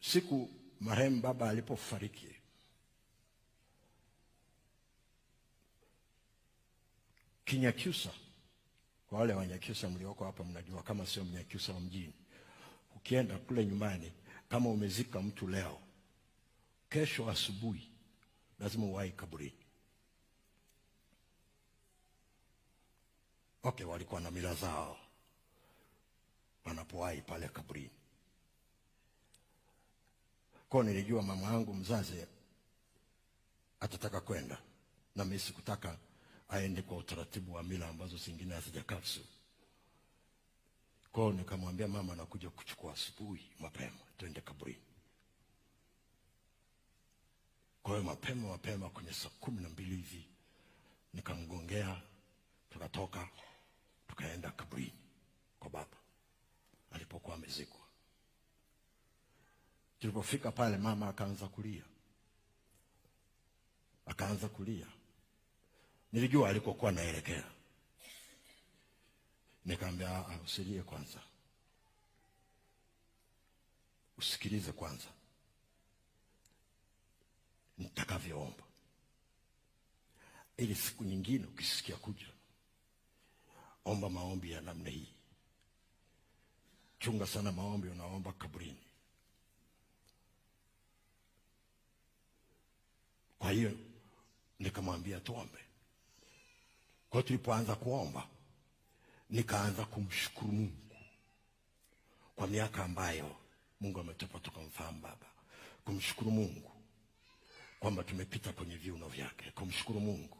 Siku marehemu baba alipofariki, Kinyakyusa, kwa wale Wanyakyusa mlioko hapa mnajua, kama sio Mnyakyusa wa mjini, ukienda kule nyumbani, kama umezika mtu leo, kesho asubuhi lazima uwahi kaburini. Okay, walikuwa na mila zao wanapowahi pale kaburini. Kwa nilijua mama yangu mzazi atataka kwenda, na mimi sikutaka aende kwa utaratibu wa mila ambazo zingine hazijakaa vizuri. Kwa nikamwambia mama, nakuja kuchukua asubuhi mapema, twende kaburini. Kwa hiyo mapema kwenye saa 12 hivi nikamgongea, tukatoka tukaenda kaburini kwa baba alipokuwa amezikwa. Tulipofika pale, mama akaanza kulia. Nilijua alikokuwa naelekea. Nikamwambia, usilie kwanza, usikilize kwanza nitakavyoomba, ili siku nyingine ukisikia kuja, omba maombi ya namna hii. Chunga sana maombi unaomba kaburini. Kwa hiyo nikamwambia tuombe. Kwa tulipoanza kuomba, nikaanza kumshukuru Mungu kwa miaka ambayo Mungu ametupa tukamfahamu baba. Kumshukuru Mungu kwamba tumepita kwenye viuno vyake. Kumshukuru Mungu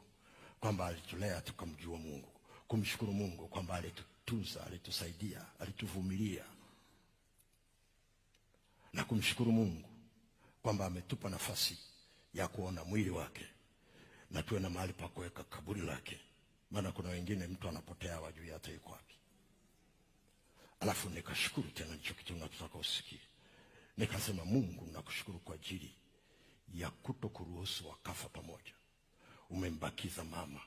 kwamba alitulea tukamjua Mungu. Kumshukuru Mungu kwamba alitutunza, alitusaidia, alituvumilia. Na kumshukuru Mungu kwamba ametupa nafasi ya kuona mwili wake na tuwe na mahali pa kuweka kaburi lake. Maana kuna wengine mtu anapotea hawajui hata yuko wapi. Alafu nikashukuru tena, hicho kitu nataka usikie. Nikasema, Mungu nakushukuru kwa ajili ya kutokuruhusu wakafa pamoja. Umembakiza mama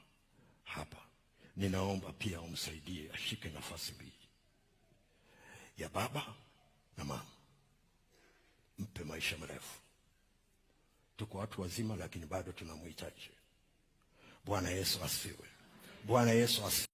hapa. Ninaomba pia umsaidie ashike nafasi mbili, ya baba na mama. Mpe maisha marefu. Tuko watu wazima lakini bado tunamhitaji. Bwana Yesu asifiwe. Bwana Yesu asifiwe.